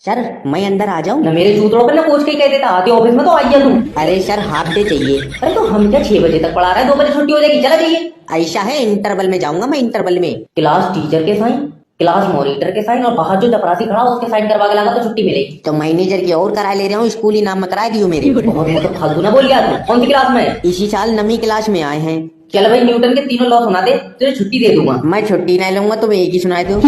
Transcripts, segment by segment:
Sir मैं अंदर आ जाऊं? ना मेरे जूतों पर ना पूछ के ही कह देता, आते ऑफिस में तो आइए तुम। अरे सर हाफ डे चाहिए। अरे तो हम क्या 6 बजे तक पढ़ा रहे हैं, 2 बजे छुट्टी हो जाएगी, चला जाइए। ऐसा है इंटरवल में जाऊंगा मैं, इंटरवल में। क्लास टीचर के साइन, क्लास मॉनिटर के साइन और बाहर जो चपरासी खड़ा उसके साइन करवा के लागा तो छुट्टी मिलेगी। तो मैनेजर की और करा ले रहा हूँ, स्कूल ही नाम में करा दियो मेरे। बहुत मतलब फालतू ना बोल गया तू। कौन सी क्लास में है? इसी साल 9वीं क्लास में आए हैं। चल भाई न्यूटन के तीनों लॉ सुना दे, तुझे छुट्टी दे दूंगा। मैं छुट्टी नहीं लूंगा, तुम एक ही सुना दो।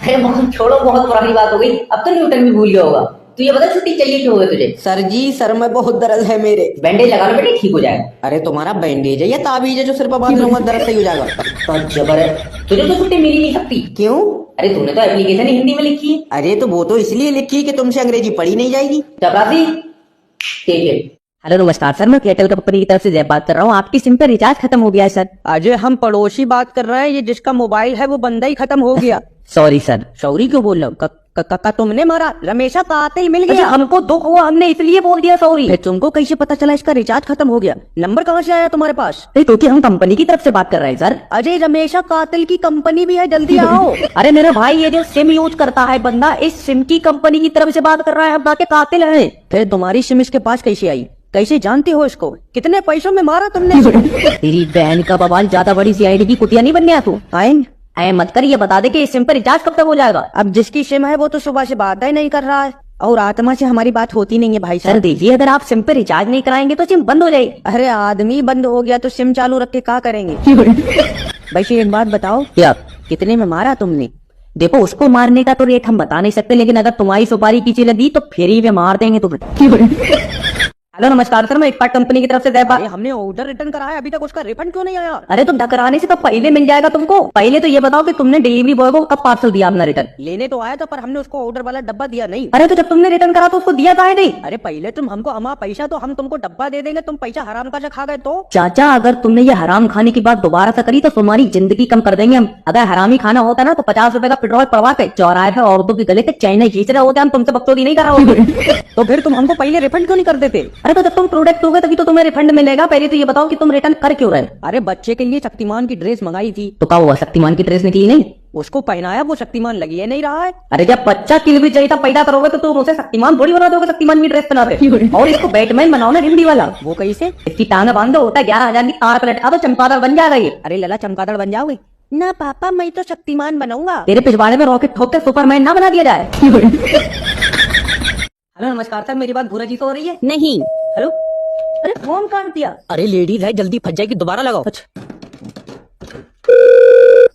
अरे बहुत छोड़ो, बहुत पुरानी बात हो गई, अब तो न्यूटन भी भूल गया होगा। तू ये बता छुट्टी चाहिए क्यों है तुझे? सर जी सर में बहुत दर्द है मेरे। बैंडेज लगा लो बेटे, ठीक हो जाएगा। अरे तुम्हारा बैंडेज है या ताबीज है जो सिर पर बांध लूंगा दर्द सही हो जाएगा? तो जबर है, तुझे तो छुट्टी मिल ही नहीं सकती। क्यों? अरे तूने तो एप्लीकेशन ही हिंदी में लिखी है। अरे तो वो तो इसलिए लिखी है कि तुमसे अंग्रेजी पढ़ी नहीं जाएगी। चपरासी ठीक है। हेलो नमस्कार सर, मैं एयरटेल कंपनी की तरफ से जय बात कर रहा हूँ। आपकी सिम पे रिचार्ज खत्म हो गया है सर। अजय हम पड़ोसी बात कर रहे हैं, ये जिसका मोबाइल है वो बंदा ही खत्म हो गया। Sorry sir. सॉरी क्यों बोल रहा हूँ? कक्का तुमने मारा, रमेशा का आते ही मिल अच्छा, गया। हमको दुख हुआ, हमने इसलिए बोल दिया सॉरी। फिर तुमको कैसे पता चला इसका रिचार्ज खत्म हो गया? नंबर कहाँ से आया तुम्हारे पास? नहीं तो हम कंपनी की तरफ से बात कर रहे हैं सर। अजय रमेशा कातिल की कंपनी भी है, जल्दी आओ। अरे मेरे भाई, ये जो सिम यूज करता है बंदा, इस सिम की कंपनी की तरफ से बात कर रहा है, हम बाकी कातिल है। फिर तुम्हारी सिम इसके पास कैसे आई? कैसे जानती हो इसको? कितने पैसों में मारा तुमने? तेरी बहन का बवाल, ज्यादा बड़ी सीआईडी की कुतिया नहीं बन गया तू। आएंगे ऐ मत कर, ये बता दे कि इस सिम पर रिचार्ज कब तक हो जाएगा। अब जिसकी सिम है वो तो सुबह से बात ही नहीं कर रहा है, और आत्मा से हमारी बात होती नहीं है भाई सर साहब। देखिए, अगर आप सिम पे रिचार्ज नहीं कराएंगे तो सिम बंद हो जाएगी। अरे आदमी बंद हो गया तो सिम चालू रख के क्या करेंगे? वैसे एक बात बताओ, क्या? कितने में मारा तुमने? देखो, उसको मारने का तो रेट हम बता नहीं सकते, लेकिन अगर तुम्हारी सुपारी पीछे लगी तो फिर ही वे मार देंगे तुम्हें। हेलो नमस्कार सर, मैं एक पार्ट कंपनी की तरफ से जय बात। अरे हमने ऑर्डर रिटर्न कराया, अभी तक उसका रिफंड क्यों नहीं आया? अरे तो डकराने से तो पहले मिल जाएगा तुमको। पहले तो ये बताओ कि तुमने डिलीवरी बॉय को कब पार्सल दिया अपना रिटर्न? लेने तो आया था, पर हमने उसको ऑर्डर वाला डब्बा दिया नहीं। अरे तो जब तुमने रिटर्न करा तो उसको दिया था नहीं? अरे पहले तुम हमको अमा पैसा तो हम तुमको डब्बा दे देंगे, तुम पैसा हराम का खा गए तो? चाचा, अगर तुमने ये हराम खाने की बात दोबारा से करी तो तुम्हारी जिंदगी कम कर देंगे हम। अगर हरामी खाना होता ना तो 50 रुपए का पेट्रोल पड़वा के चौराहे पे औरतों के गले के चैन खींच रहे होते, हम तुमसे बकचोदी नहीं कर रहे होते। तो फिर तुम हमको पहले रिफंड क्यों नहीं कर देते? अरे तो जब तुम प्रोडक्ट दोगे तभी तो तुम्हें रिफंड मिलेगा। पहले तो ये बताओ कि तुम रिटर्न कर क्यों रहे? अरे बच्चे के लिए शक्तिमान की ड्रेस मंगाई थी, तो क्या हुआ, शक्तिमान की ड्रेस निकली नहीं? उसको पहनाया, वो शक्तिमान लगी है नहीं रहा है। अरे जब बच्चा किल भी चाहिए था पैदा करोगे तो तुम उसे शक्तिमान थोड़ी बना दोगे, शक्तिमान की ड्रेस पहना दे। और इसको बैटमैन बनाओ ना, हिंदी वाला। वो कैसे? इसकी टांग बांध दो, होता है 11,000 की तार पलटा दो, चमकादड़ बन जाएगा ये। अरे लला चमगादड़ बन जाओगे ना पापा, मैं तो शक्तिमान बनूंगा। तेरे पिछवाड़े में रॉकेट ठोक के सुपरमैन ना बना दिया जाए। हेलो नमस्कार सर, मेरी बात भूरा जी से हो रही है? नहीं। हेलो, अरे फोन काट दिया। अरे लेडीज है, जल्दी फंस जाएगी, दोबारा लगाओ।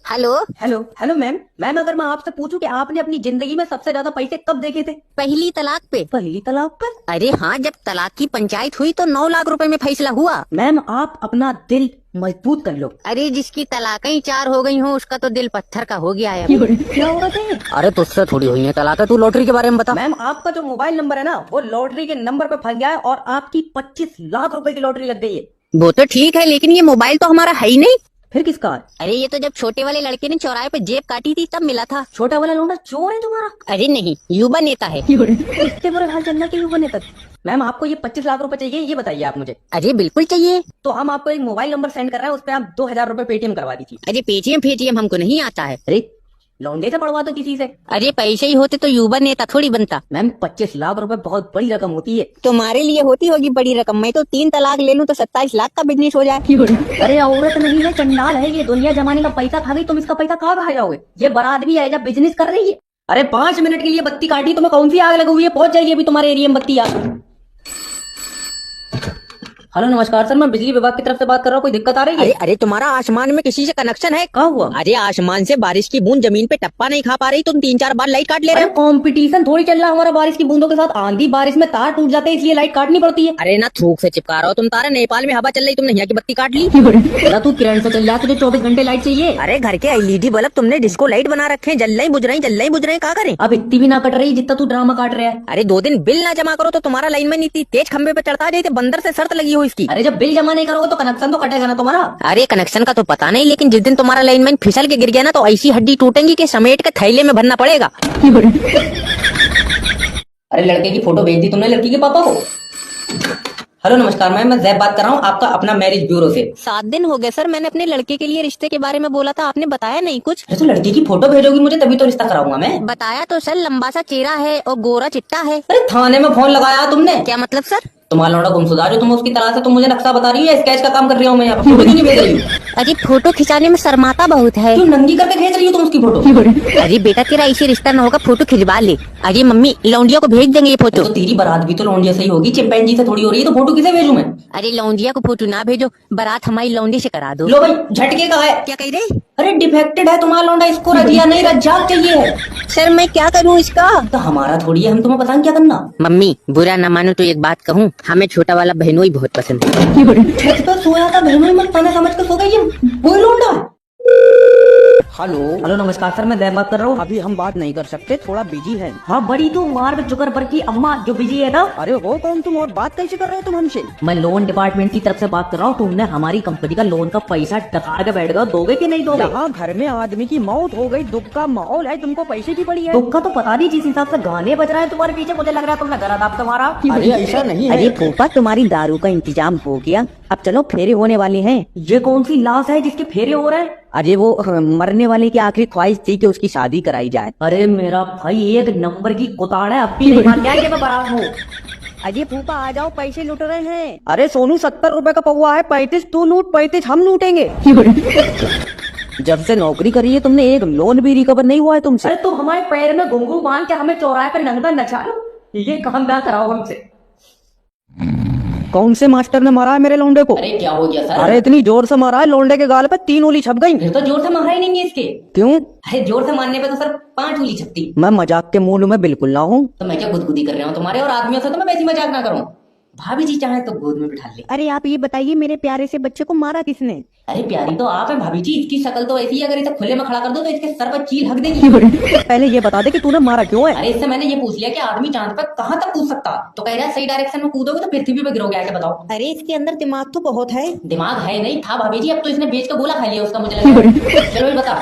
हेलो। हेलो हेलो मैम, अगर मैं आपसे पूछूं कि आपने अपनी जिंदगी में सबसे ज्यादा पैसे कब देखे थे? पहली तलाक पे। पहली तलाक पर? अरे हाँ, जब तलाक की पंचायत हुई तो 9 लाख रुपए में फैसला हुआ। मैम, आप अपना दिल मजबूत कर लो। अरे जिसकी तलाकें 4 हो गई हो उसका तो दिल पत्थर का हो गया है। क्या हो रहा है? अरे तुझसे थोड़ी हुई है तलाक, तू लॉटरी के बारे में बता। मैम, आपका जो मोबाइल नंबर है ना, वो लॉटरी के नंबर पे फंस गया है और आपकी 25 लाख रुपए की लॉटरी लग गई है। वो तो ठीक है, लेकिन ये मोबाइल तो हमारा है ही नहीं। फिर किसका है? अरे ये तो जब छोटे वाले लड़के ने चौराहे पे जेब काटी थी तब मिला था। छोटा वाला लौंडा चोर है तुम्हारा? अरे नहीं, युवा नेता है। इतने बुरे हाल चलना क्यों बने तक? मैम, आपको ये 25 लाख रुपए चाहिए, ये बताइए आप मुझे। अरे बिल्कुल चाहिए। तो हम आपको एक मोबाइल नंबर सेंड कर रहे हैं, उस पर आप 2,000 रुपए पेटीएम करवा दीजिए। अरे पेटीएम हमको नहीं आता है। अरे लौंडे से पड़वा दो किसी से। अरे पैसे ही होते तो युवा नेता थोड़ी बनता। मैम, 25 लाख रुपए बहुत बड़ी रकम होती है। तुम्हारे लिए होती होगी बड़ी रकम, मैं तो 3 तलाक ले लूं तो 27 लाख का बिजनेस हो जाए। अरे औरत नहीं है, चंडाल है ये, दुनिया जमाने का पैसा खा गई, तुम इसका पैसा कहाँ खा जाओगे? ये बारात भी है जब बिजनेस कर रही है। अरे 5 मिनट के लिए बत्ती काटी, तुम्हें कौन सी आग लगी हुई है? पहुंच जाइए अभी तुम्हारे एरिया में बत्ती आग। हेलो नमस्कार सर, मैं बिजली विभाग की तरफ से बात कर रहा हूँ, कोई दिक्कत आ रही है? अरे तुम्हारा आसमान में किसी से कनेक्शन है? क्या हुआ? अरे आसमान से बारिश की बूंद जमीन पे टप्पा नहीं खा पा रही, तुम 3-4 बार लाइट काट ले रहे अरे हो। कंपटीशन थोड़ी चल रहा है हमारा बारिश की बूंदों के साथ। आंधी बारिश में तार टूट जाते हैं, इसलिए लाइट काटनी पड़ती है। अरे ना थूक से चिपका रहे हो तुम तारे, नेपाल में हवा चल रही, तुमने यहाँ की बत्ती काट ली। ना तू किरण से चल जा, तुझे 24 घंटे लाइट चाहिए। अरे घर के एलईडी बल्ब तुमने डिस्को लाइट बना रखे हैं, जल नहीं बुझ रही, क्या करें? अब इतनी भी ना कट रही जितना तू ड्रामा काट रहा है। अरे 2 दिन बिल ना जमा करो तो तुम्हारा लाइन में नीति तेज खंबे पे चढ़ता जाए, बंदर से शर्त लगी हो इसकी। अरे जब बिल जमा नहीं करोगे तो कनेक्शन तो कटेगा ना तुम्हारा। अरे कनेक्शन का तो पता नहीं, लेकिन जिस दिन तुम्हारा लाइनमैन फिसल के गिर गया ना तो ऐसी हड्डी टूटेंगी कि समेट के थैले में भरना पड़ेगा। अरे लड़के की फोटो भेज दी तुमने लड़की के पापा को? हेलो नमस्कार मैम, मैं जैब बात कर रहा हूँ आपका अपना मैरिज ब्यूरो से। 7 दिन हो गए सर, मैंने अपने लड़के के लिए रिश्ते के बारे में बोला था, आपने बताया नहीं कुछ। अरे तो लड़की की फोटो भेजोगी मुझे तभी तो रिश्ता कराऊंगा मैं। बताया तो सर, लंबा सा चेहरा है और गोरा चिट्टा है। अरे थाने में फोन लगाया तुमने? क्या मतलब सर? तुम्हारा लौंडा गुमशुदा जो तुम उसकी तलाश है, तुम मुझे नक्शा बता रही हो या स्केच का काम कर रही हो? मैं यहाँ पे फोटो क्यों नहीं भेज रही हूँ? अरे फोटो खिंचाने में शर्माता बहुत है। क्यों नंगी करके भेज रही हो तुम उसकी फोटो? अरे बेटा तेरा ऐसे रिश्ता न होगा, फोटो खिंचवा ले। अरे मम्मी लौंडिया को भेज देंगे ये फोटो। तो तेरी बारात भी तो लौंडिया से ही होगी, चिंपैंजी से थोड़ी हो रही है, तो फोटो किसे भेजूं मैं? अरे लौंडिया को फोटो ना भेजो, बारात हमारी लौंडी से करा दो। लो भाई, झटके का है। क्या कह रहे? अरे डिफेक्टेड है तुम्हारा लौंडा, इसको रजिया नहीं रज्जाक चाहिए है। सर मैं क्या करूँ इसका? तो हमारा थोड़ी है, हम तुम्हें बताएं क्या करना। मम्मी बुरा न मानो तो एक बात कहूँ, हमें छोटा वाला बहनोई बहुत पसंद है। छत पर सोया था, बहनोई मत ताने समझ कर सो गई है, वही लौंडा है। हेलो नमस्कार सर, मैं जैब बात कर रहा हूँ। अभी हम बात नहीं कर सकते, थोड़ा बिजी है। हाँ बड़ी तू मार्ग जुकर की अम्मा जो बिजी है ना। अरे हो कौन तुम और बात कैसे कर रहे हो तुम हमसे? मैं लोन डिपार्टमेंट की तरफ से बात कर रहा हूँ। तुमने हमारी कंपनी का लोन का पैसा टका के बैठ गए, दोगे कि नहीं दोगे? यहाँ घर में आदमी की मौत हो गई, दुख का माहौल है, तुमको पैसे की पड़ी है। दुख का तो पता नहीं, जिस हिसाब से गाने बज रहे हैं तुम्हारे पीछे, मुझे लग रहा है तुमने गला दाब तुम्हारा। अरे ऐसा नहीं अरे है। फूफा तुम्हारी दारू का इंतजाम हो गया, अब चलो फेरे होने वाले हैं। ये कौन सी लाश है जिसके फेरे हो रहे हैं? अरे वो मरने वाले की आखिरी ख्वाहिश थी कि उसकी शादी कराई जाए। अरे मेरा भाई एक नंबर की कुताड़ है, अब भी नहीं मान गया कि मैं बरात हूँ। अजय फूफा आ जाओ, पैसे लुट रहे हैं। अरे सोनू 70 रुपए का पौवा है, 35 तू लूट, 35 हम लूटेंगे। जब से नौकरी करी है तुमने एक लोन भी रिकवर नहीं हुआ है तुमसे। अरे तुम हमारे पैर में घुंघरू बांध के हमें चौराहे पर नंगा नचा लो, ये काम ना कराओ हमसे। कौन से मास्टर ने मारा है मेरे लौंडे को? अरे क्या हो गया सर? अरे इतनी जोर से मारा है, लौंडे के गाल पे 3 उंगली छप गई। फिर तो जोर से मारा ही नहीं है इसके। क्यों? अरे जोर से मारने पे तो सर 5 उंगली छपती। मैं मजाक के मूड में बिल्कुल ना हूँ। तो मैं क्या गुदगुदी कर रहा हूँ तुम्हारे और आदमियों से? तो मैं वैसी मजाक ना करूँ। भाभी जी चाहे तो गोद में बिठा ले। अरे आप ये बताइए मेरे प्यारे से बच्चे को मारा किसने? अरे प्यारी तो आप है भाभी जी, इसकी शक्ल तो ऐसी है, अगर इसे खुले में खड़ा कर दो तो इसके सर पर चील हक देगी। पहले ये बता दे कि तूने मारा क्यों है? अरे इससे मैंने ये पूछ लिया कि आदमी चांद पर कहाँ तक कूद सकता, तो कह रहा है सही डायरेक्शन में कूदोगे तो पृथ्वी पे गिरोगे। आगे बताओ। अरे इसके अंदर दिमाग तो बहुत है। दिमाग है नहीं था भाभी जी, अब तो इसने बेच का गोला खा लिया उसका, मुझे लग रहा है। चलो ये बता,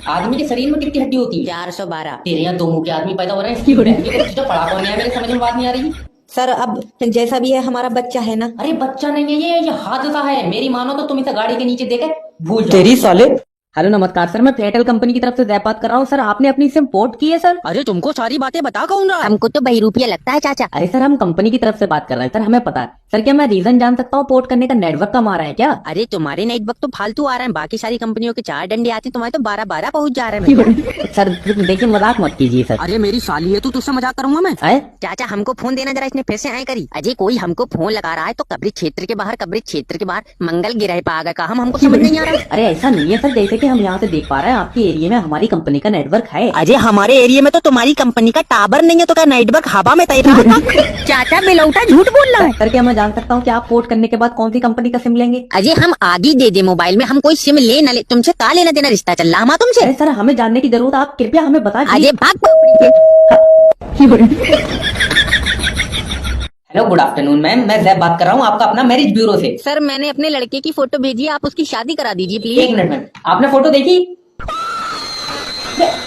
आदमी के शरीर में कितनी हड्डी होती है? 412। तेरे यहाँ 2 मुंह के आदमी पैदा हो रहे हैं, इसकी तो पड़ा कौन है? मेरे समझ में बात नहीं आ रही। सर अब जैसा भी है हमारा बच्चा है ना। अरे बच्चा नहीं है ये हादसा है। मेरी मानो तो तुम इसे गाड़ी के नीचे देकर भूल जाओ। तेरी साले। हेलो नमस्कार सर, मैं फेटल कंपनी की तरफ से जैब बात कर रहा हूँ। सर आपने अपनी सिम पोर्ट की है सर? अरे तुमको सारी बातें बता कौन रहा है? हमको तो बहरूपिया लगता है चाचा। अरे सर हम कंपनी की तरफ से बात कर रहे हैं सर, हमें पता है सर। क्या मैं रीजन जान सकता हूँ पोर्ट करने का? नेटवर्क कम आ रहा है क्या? अरे तुम्हारे नेटवर्क तो फालतू आ रहे हैं, बाकी सारी कंपनियों के 4 डंडे आते हैं, तुम्हारे तो 12-12 पहुंच जा रहे हैं। सर देखिए मजाक मत कीजिए सर। अरे मेरी साली है तू, तुझसे मजाक करूंगा मैं? है? चाचा हमको फोन देना जरा, इसने फिर से आए करी। अजय कोई हमको फोन लगा रहा है तो कब्रिज क्षेत्र के बाहर, कब्रिज क्षेत्र के बाहर मंगल गिरह पे आ गए, कहा हमको समझ नहीं आ रहा है। अरे ऐसा नहीं है सर, जैसे कि हम यहाँ से देख पा रहे हैं आपके एरिया में हमारी कंपनी का नेटवर्क है। अजय हमारे एरिया में तो तुम्हारी कंपनी का टावर नहीं है, तो क्या नेटवर्क हवा में तैर रहा था? चाचा बिलौटा झूठ बोल रहा है। सर क्या मैं जान सकता हूँ कि आप पोर्ट करने के बाद कौन सी कंपनी का सिम लेंगे? अजय हम आगे दे दे मोबाइल में, हम कोई सिम ले न ले, तुमसे का लेना देना, रिश्ता चल रहा हमारा तुमसे। अरे सर हमें जानने की जरूरत, आप कृपया हमें बता दीजिए। अजय भाग खोपड़ी के। हेलो गुड आफ्टरनून मैम, मैं जैब बात कर रहा हूँ आपका अपना मैरिज ब्यूरो से। सर मैंने अपने लड़के की फोटो भेजी है, आप उसकी शादी करा दीजिए प्लीज। 1 मिनट मैम, आपने फोटो देखी?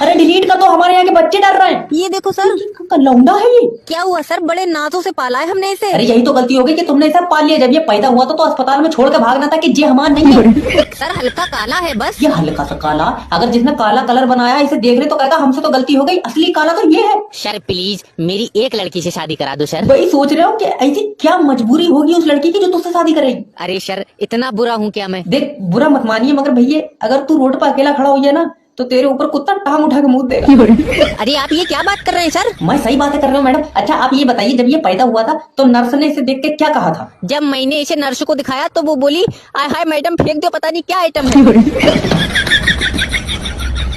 अरे डिलीट कर दो, हमारे यहाँ के बच्चे डर रहे हैं। ये देखो सर। लौंडा है ये। क्या हुआ सर? बड़े नाजों से पाला है हमने इसे। अरे यही तो गलती हो गई कि तुमने इसे पाल लिया। जब ये पैदा हुआ था तो अस्पताल में छोड़ के भागना था कि ये हमारा नहीं है। सर हल्का काला है बस। ये हल्का सा काला, अगर जिसने काला कलर बनाया इसे देख रहे तो कहता हमसे तो गलती हो गई, असली काला तो ये है। सर प्लीज मेरी एक लड़की से शादी करा दो सर। वही सोच रहे हो कि ऐसी क्या मजबूरी होगी उस लड़की की जो तुझसे शादी करेगी। अरे सर इतना बुरा हूँ क्या मैं? देख बुरा मत मानिए, मगर भैया अगर तू रोड पर अकेला खड़ा हो जाए ना तो तेरे ऊपर कुत्ता टांग उठा के मुंह देगा। अरे आप ये क्या बात कर रहे हैं सर? मैं सही बातें कर रहा हूँ मैडम। अच्छा आप ये बताइए, जब ये पैदा हुआ था तो नर्स ने इसे देख के क्या कहा था? जब मैंने इसे नर्स को दिखाया तो वो बोली आय हाय मैडम फेंक दो, पता नहीं क्या आइटम है।